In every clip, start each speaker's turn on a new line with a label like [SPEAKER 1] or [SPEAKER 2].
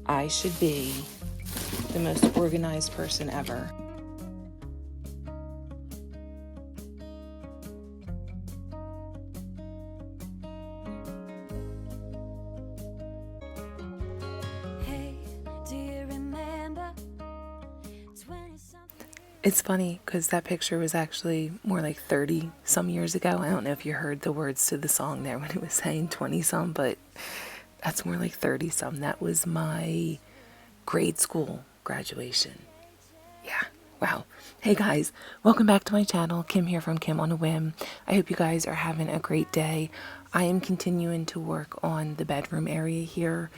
[SPEAKER 1] I should be the most organized person ever. It's funny because that picture was actually more like 30 some years ago. I don't know if you heard the words to the song there when it was saying 20 some, but that's more like 30 some. That was my grade school graduation. Yeah, wow. Hey guys, welcome back to my channel. Kim here from Kim on a Whim. I hope you guys are having a great day. I am continuing to work on the bedroom area here.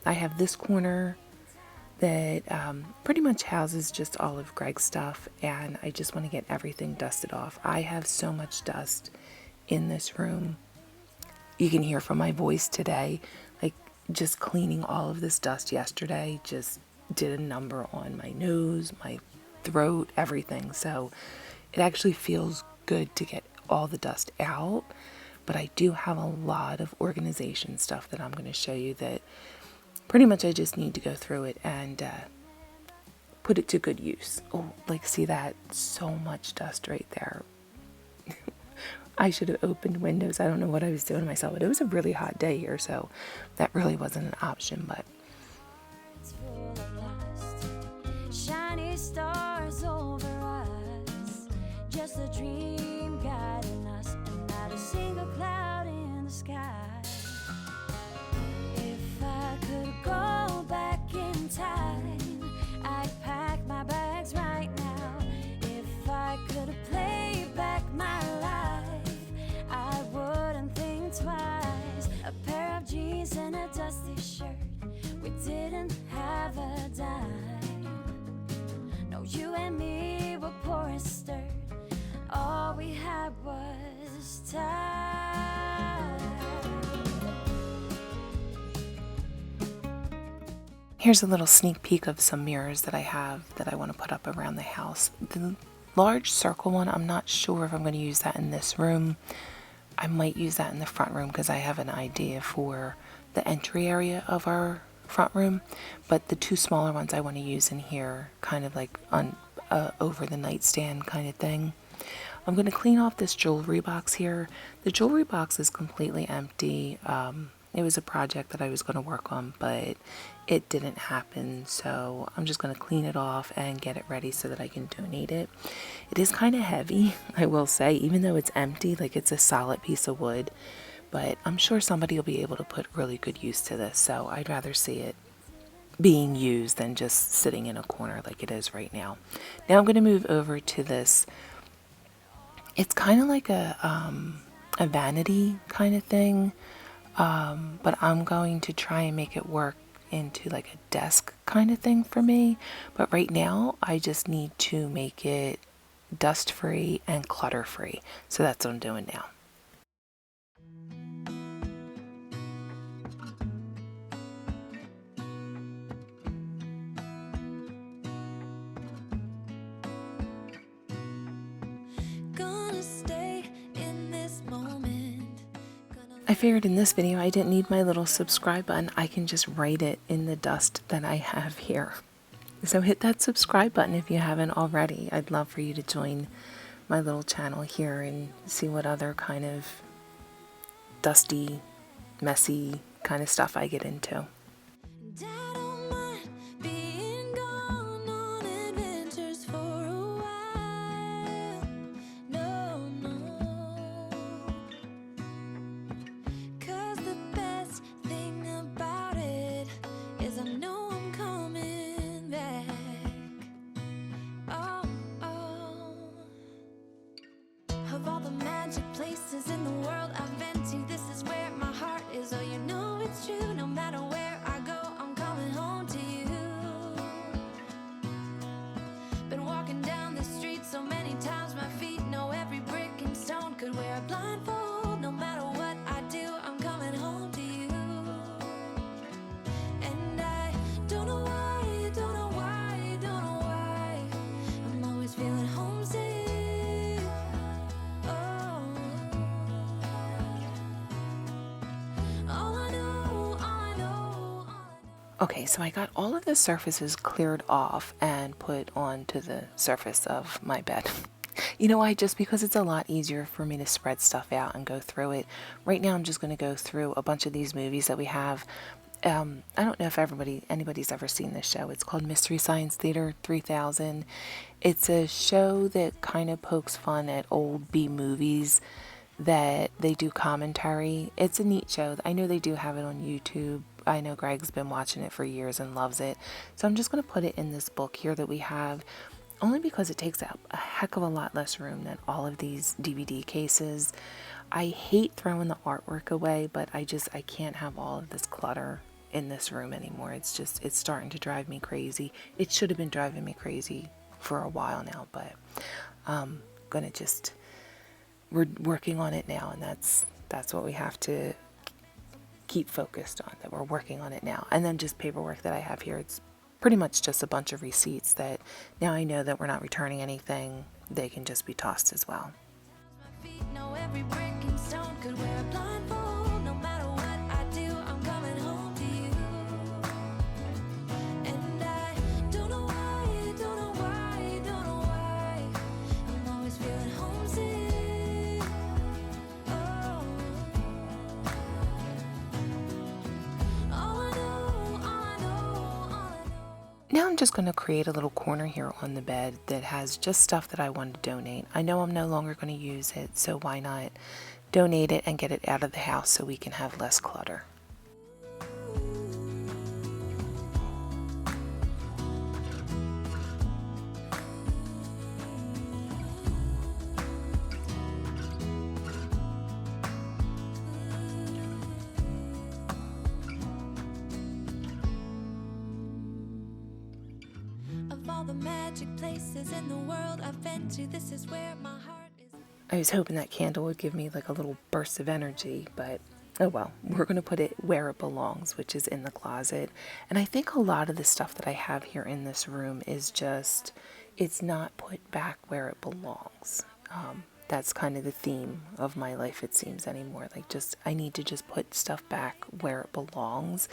[SPEAKER 1] I have this corner that pretty much houses just all of Greg's stuff, and I just want to get everything dusted off. I have so much dust in this room. You can hear from my voice today, like just cleaning all of this dust yesterday just did a number on my nose, my throat, everything. So it actually feels good to get all the dust out, but I do have a lot of organization stuff that I'm going to show you that pretty much I just need to go through it and put it to good use. Oh, like see that? So much dust right there. I should have opened windows. I don't know what I was doing to myself, but it was a really hot day here, so that really wasn't an option. But shiny stars over us, just a dream guiding us, and not a single cloud in the sky. If I could go back in time, I'd pack my bags right now. If I could play back my life, I wouldn't think twice. A pair of jeans and a dusty shirt, we didn't have a dime. No, you and me were poor and stirred, all we had was time. Here's a little sneak peek of some mirrors that I have that I want to put up around the house. The large circle one, I'm not sure if I'm going to use that in this room. I might use that in the front room because I have an idea for the entry area of our front room. But the two smaller ones I want to use in here, kind of like on over the nightstand kind of thing. I'm going to clean off this jewelry box here. The jewelry box is completely empty. It was a project that I was going to work on, but it didn't happen. So I'm just going to clean it off and get it ready so that I can donate it. It is kind of heavy, I will say, even though it's empty, like it's a solid piece of wood. But I'm sure somebody will be able to put really good use to this. So I'd rather see it being used than just sitting in a corner like it is right now. Now I'm going to move over to this. It's kind of like a vanity kind of thing. But I'm going to try and make it work into like a desk kind of thing for me. But right now I just need to make it dust free and clutter free. So that's what I'm doing now. I figured in this video I didn't need my little subscribe button. I can just write it in the dust that I have here. So hit that subscribe button if you haven't already. I'd love for you to join my little channel here and see what other kind of dusty, messy kind of stuff I get into. Okay, so I got all of the surfaces cleared off and put onto the surface of my bed. You know why? Just because it's a lot easier for me to spread stuff out and go through it. Right now I'm just going to go through a bunch of these movies that we have. I don't know if anybody's ever seen this show. It's called Mystery Science Theater 3000. It's a show that kind of pokes fun at old B movies that they do commentary. It's a neat show. I know they do have it on YouTube. I know Greg's been watching it for years and loves it. So I'm just going to put it in this book here that we have, only because it takes up a heck of a lot less room than all of these DVD cases. I hate throwing the artwork away, but I can't have all of this clutter in this room anymore. It's starting to drive me crazy. It should have been driving me crazy for a while now, but I'm gonna we're working on it now, and that's what we have to keep focused on, that we're working on it now. And then just paperwork that I have here, it's pretty much just a bunch of receipts that now I know that we're not returning anything, they can just be tossed as well. Now I'm just going to create a little corner here on the bed that has just stuff that I want to donate. I know I'm no longer going to use it, so why not donate it and get it out of the house so we can have less clutter.
[SPEAKER 2] The magic places in the world I've been to, this is where my heart is.
[SPEAKER 1] I was hoping that candle would give me like a little burst of energy, but oh well, we're going to put it where it belongs, which is in the closet. And I think a lot of the stuff that I have here in this room is just, it's not put back where it belongs. That's kind of the theme of my life, it seems, anymore. Like, I need to just put stuff back where it belongs.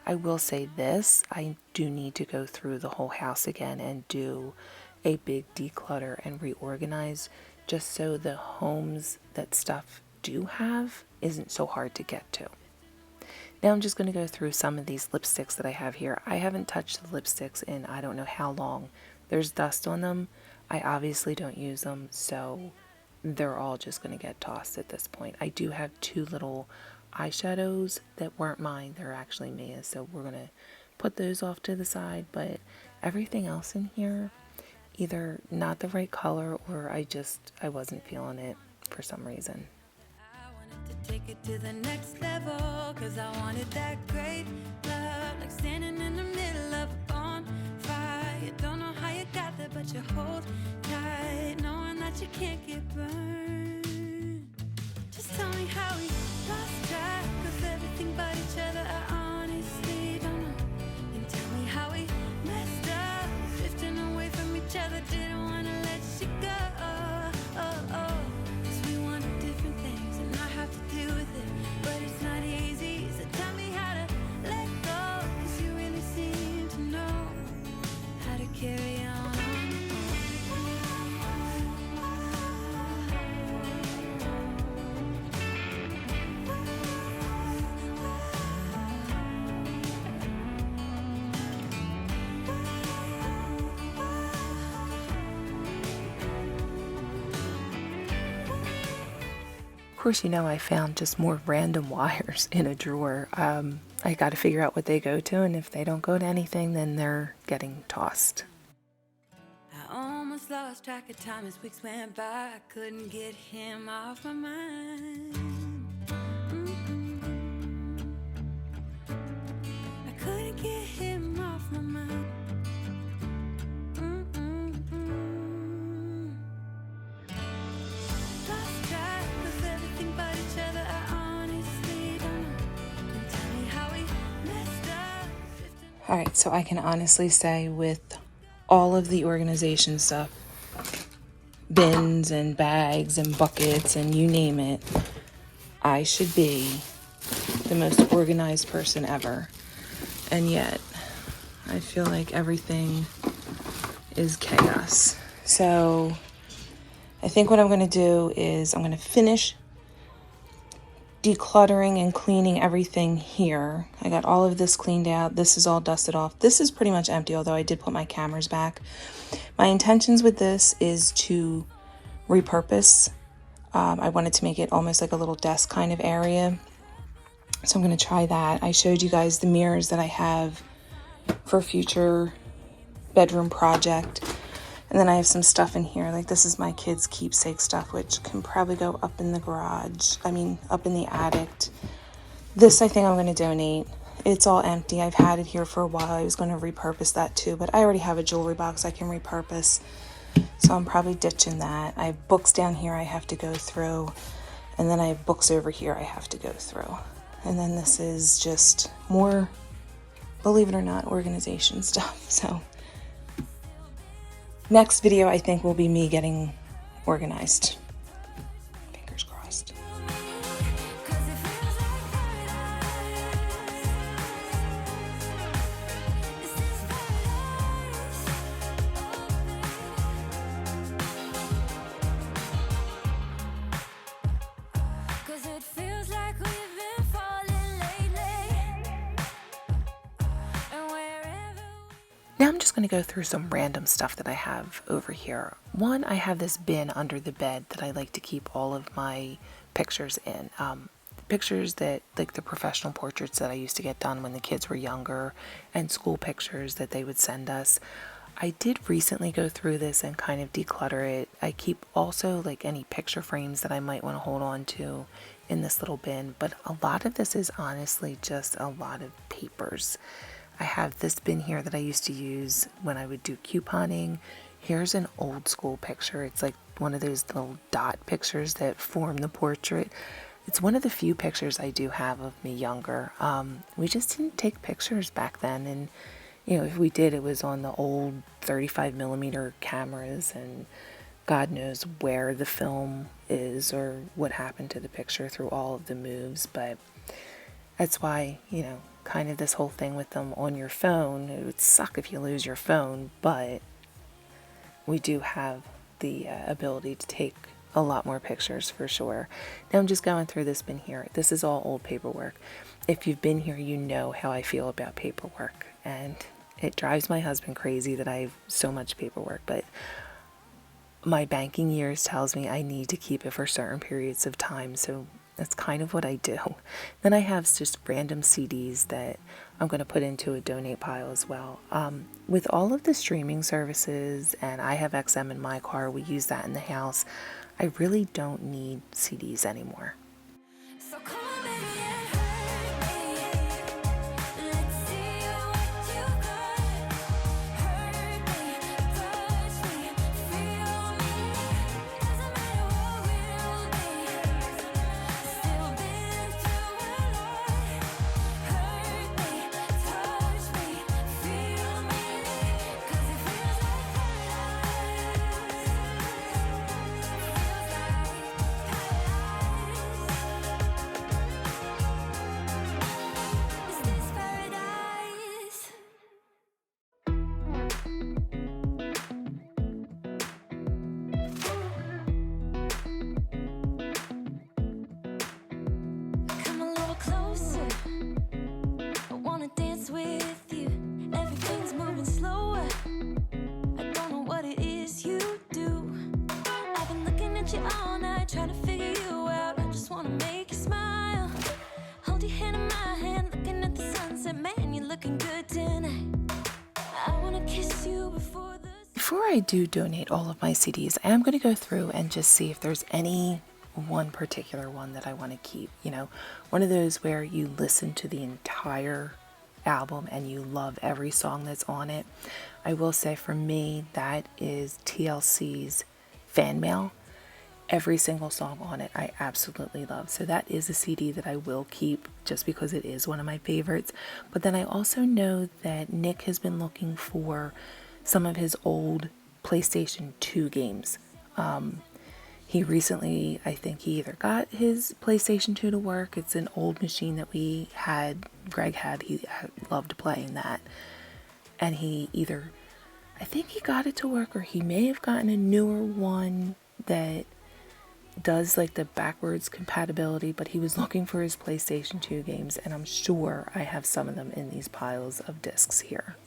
[SPEAKER 1] I will say this, I do need to go through the whole house again and do a big declutter and reorganize, just so the homes that stuff do have isn't so hard to get to. Now I'm just going to go through some of these lipsticks that I have here. I haven't touched the lipsticks in I don't know how long. There's dust on them. I obviously don't use them, so they're all just going to get tossed at this point. I do have two little eyeshadows that weren't mine. They're actually Mia's, so we're going to put those off to the side, but everything else in here, either not the right color or I wasn't feeling it for some reason.
[SPEAKER 2] I wanted to take it to the next level, cause I wanted that great love, like standing in the middle of a bonfire. You don't know how you got there, but you hold tight, knowing that you can't get burned. Just tell me how we lost track of everything but each other. I honestly don't know. And tell me how we messed up, drifting away from each other. Didn't want to let you go. Cause we wanted different things, and I have to deal with it, but it's not easy. So tell me how to let go, cause you really seem to know how to carry on.
[SPEAKER 1] Of course, you know, I found just more random wires in a drawer. I got to figure out what they go to, and if they don't go to anything, then they're getting tossed.
[SPEAKER 2] I almost lost track of time as weeks went by. I couldn't get him off my mind. I couldn't get him off my mind. Lost track of everything but each other. I honestly don't know. And tell me how we messed up.
[SPEAKER 1] Alright, so I can honestly say with all of the organization stuff, bins and bags and buckets and you name it, I should be the most organized person ever. And yet, I feel like everything is chaos. So I think what I'm going to do is I'm going to finish decluttering and cleaning everything here. I got all of this cleaned out. This is all dusted off. This is pretty much empty, although I did put my cameras back. My intentions with this is to repurpose. I wanted to make it almost like a little desk kind of area. So I'm going to try that. I showed you guys the mirrors that I have for a future bedroom project. And then I have some stuff in here. Like this is my kids' keepsake stuff, which can probably go up in the garage. Up in the attic. This I think I'm going to donate. It's all empty. I've had it here for a while. I was going to repurpose that too, but I already have a jewelry box I can repurpose. So I'm probably ditching that. I have books down here I have to go through. And then I have books over here I have to go through. And then this is just more, believe it or not, organization stuff. So next video I think will be me getting organized. Fingers crossed. Now I'm just going to go through some random stuff that I have over here. One, I have this bin under the bed that I like to keep all of my pictures in. Pictures that, like the professional portraits that I used to get done when the kids were younger, and school pictures that they would send us. I did recently go through this and kind of declutter it. I keep also like any picture frames that I might want to hold on to in this little bin, but a lot of this is honestly just a lot of papers. I have this bin here that I used to use when I would do couponing. Here's an old school picture. It's like one of those little dot pictures that form the portrait. It's one of the few pictures I do have of me younger. We just didn't take pictures back then, and you know, if we did, it was on the old 35mm cameras, and God knows where the film is or what happened to the picture through all of the moves. But that's why, you know, kind of this whole thing with them on your phone, it would suck if you lose your phone, but we do have the ability to take a lot more pictures for sure. Now I'm just going through this bin here. This is all old paperwork. If you've been here, you know how I feel about paperwork, and it drives my husband crazy that I have so much paperwork, but my banking years tells me I need to keep it for certain periods of time, so that's kind of what I do. Then I have just random CDs that I'm going to put into a donate pile as well. With all of the streaming services, and I have XM in my car, we use that in the house, I really don't need CDs anymore.
[SPEAKER 2] So come on, baby, and hurt me. Let's see what you got. Hurt me, touch me, feel me. Doesn't matter what we'll be. Still been through a lot. Hurt me, touch me, feel me. 'Cause it feels like paradise. Feels like paradise. Is this paradise? Come a little closer. I wanna dance with you. Everything's moving slower. I don't know what it is you do. I've been looking at you all night, trying to figure you out. I just wanna make you smile. Hold your hand in my hand, looking at the sunset. Man, you're looking good tonight. I wanna kiss you before the
[SPEAKER 1] Before I do donate all of my CDs, I am going to go through and just see if there's any one particular one that I want to keep. You know, one of those where you listen to the entire album and you love every song that's on it. I will say for me, that is TLC's Fan Mail. Every single song on it I absolutely love. So that is a CD that I will keep just because it is one of my favorites. But then I also know that Nick has been looking for some of his old PlayStation 2 games. He recently, I think he either got his PlayStation 2 to work. It's an old machine that we had, Greg had, he loved playing that. and I think he got it to work, or he may have gotten a newer one that does like the backwards compatibility, but he was looking for his PlayStation 2 games, and I'm sure I have some of them in these piles of discs here.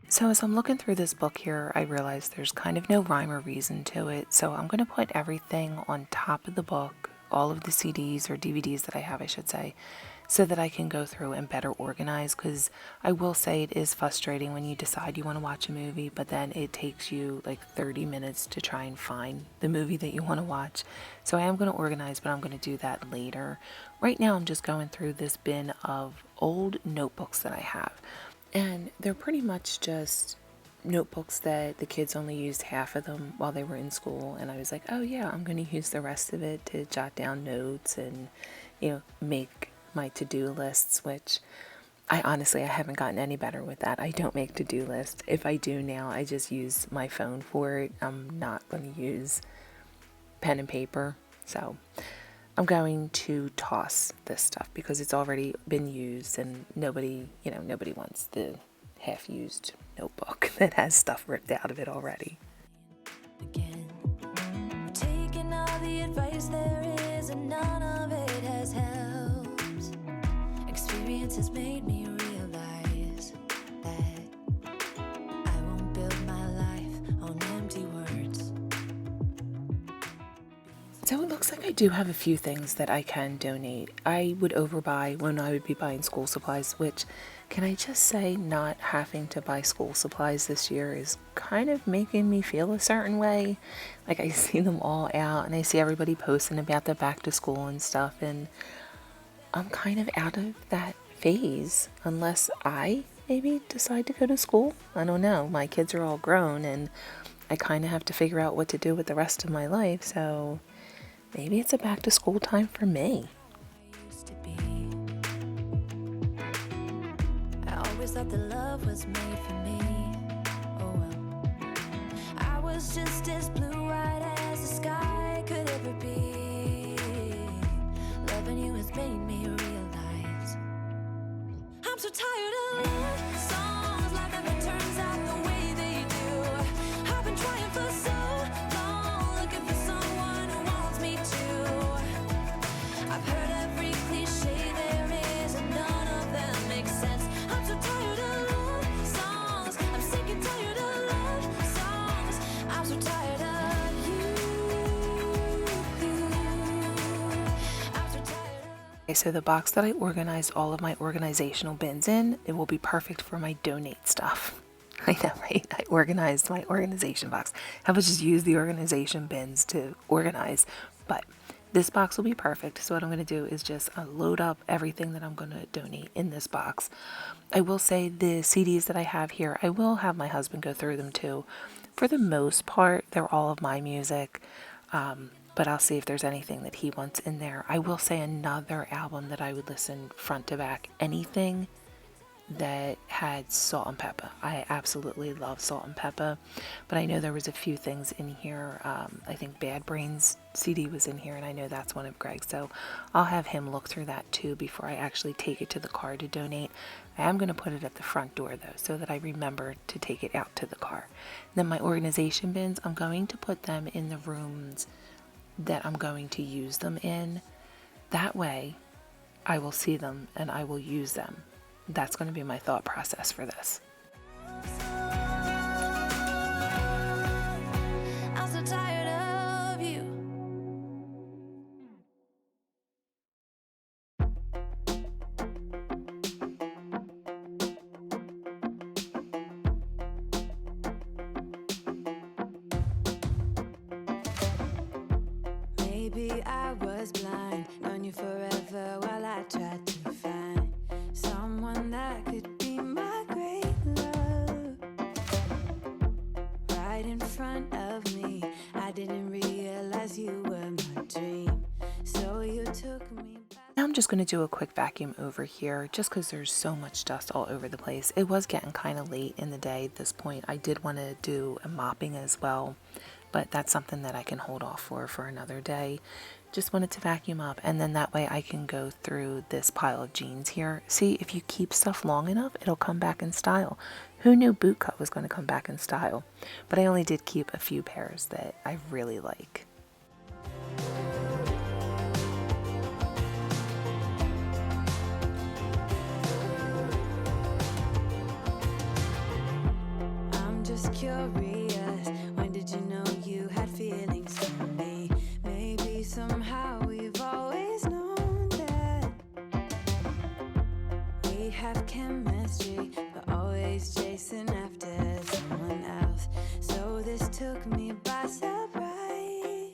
[SPEAKER 1] So as I'm looking through this book here, I realize there's kind of no rhyme or reason to it. So I'm going to put everything on top of the book, all of the CDs or DVDs that I have, I should say, so that I can go through and better organize. Because I will say it is frustrating when you decide you want to watch a movie, but then it takes you like 30 minutes to try and find the movie that you want to watch. So I am going to organize, but I'm going to do that later. Right now I'm just going through this bin of old notebooks that I have. And they're pretty much just notebooks that the kids only used half of them while they were in school. And I was like, oh yeah, I'm going to use the rest of it to jot down notes and, make my to-do lists, which I haven't gotten any better with that. I don't make to-do lists. If I do now, I just use my phone for it. I'm not going to use pen and paper. So I'm going to toss this stuff because it's already been used, and nobody wants the half-used notebook that has stuff ripped out of it already.
[SPEAKER 2] Again, taking all the advice there is, and none of it has helped. Experience has made me realize that I won't build my life on empty words.
[SPEAKER 1] So it looks like I do have a few things that I can donate. I would overbuy when I would be buying school supplies, which, can I just say, not having to buy school supplies this year is kind of making me feel a certain way. Like, I see them all out and I see everybody posting about the back to school and stuff, and I'm kind of out of that phase unless I maybe decide to go to school. I don't know. My kids are all grown and I kind of have to figure out what to do with the rest of my life, so maybe it's a back to school time for me.
[SPEAKER 2] I always thought the love was made for me. Oh well, I was just as blue-eyed as the sky could ever be. Loving you has made me realize I'm so tired of love songs, life never turns out the way they do. I've been trying for so long, looking for someone who wants me to. I've heard every cliche there is, and none of them make sense. I'm so tired of love songs. I'm sick and tired of love songs. I'm so tired of you. I'm so tired of.
[SPEAKER 1] Okay, so the box that I organized all of my organizational bins in, it will be perfect for my donate stuff. I know, right? I organized my organization box. I would just use the organization bins to organize, but this box will be perfect. So what I'm going to do is just load up everything that I'm going to donate in this box. I will say the CDs that I have here, I will have my husband go through them too. For the most part, they're all of my music, but I'll see if there's anything that he wants in there. I will say another album that I would listen front to back, anything that had Salt and Pepper. I absolutely love Salt and Pepper, but I know there was a few things in here. I think Bad Brains CD was in here, and I know that's one of Greg's, so I'll have him look through that too before I actually take it to the car to donate. I am going to put it at the front door though, so that I remember to take it out to the car. Then my organization bins, I'm going to put them in the rooms that I'm going to use them in. That way I will see them and I will use them. That's going to be my thought process for this.
[SPEAKER 2] I'm so tired of you. front of me. I didn't realize you were my dream, so you took me back.
[SPEAKER 1] Now I'm just going to do a quick vacuum over here just because there's so much dust all over the place. It was getting kind of late in the day at this point. I did want to do a mopping as well, but that's something that I can hold off for another day. Just wanted to vacuum up, and then that way I can go through this pile of jeans here. See, if you keep stuff long enough, it'll come back in style. Who knew boot cut was going to come back in style? But I only did keep a few pairs that I really like.
[SPEAKER 2] I'm just curious, when did you know you had feelings for me? Maybe somehow we've always known that we have chemistry, but always chasing after someone else. So this took me by surprise.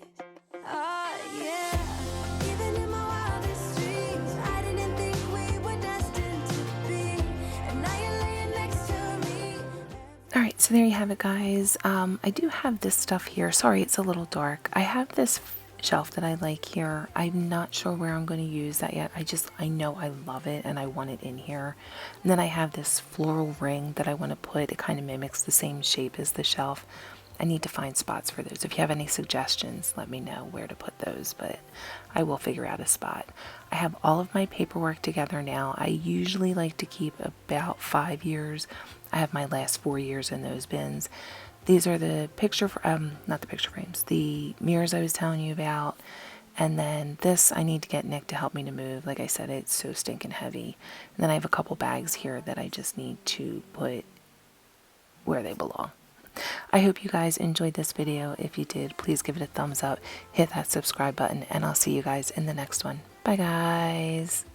[SPEAKER 2] Oh yeah, even in my wildest dreams, I didn't think we were destined to be. And now you're laying next to me.
[SPEAKER 1] Alright, so there you have it, guys. I do have this stuff here. Sorry, it's a little dark. I have this shelf that I like here. I'm not sure where I'm going to use that yet. I know I love it and I want it in here. And then I have this floral ring that I want to put. It kind of mimics the same shape as the shelf. I need to find spots for those. If you have any suggestions, let me know where to put those, but I will figure out a spot. I have all of my paperwork together now. I usually like to keep about 5 years. I have my last 4 years in those bins. These are the not the picture frames, the mirrors I was telling you about. And then this, I need to get Nick to help me to move. Like I said, it's so stinking heavy. And then I have a couple bags here that I just need to put where they belong. I hope you guys enjoyed this video. If you did, please give it a thumbs up, hit that subscribe button, and I'll see you guys in the next one. Bye guys.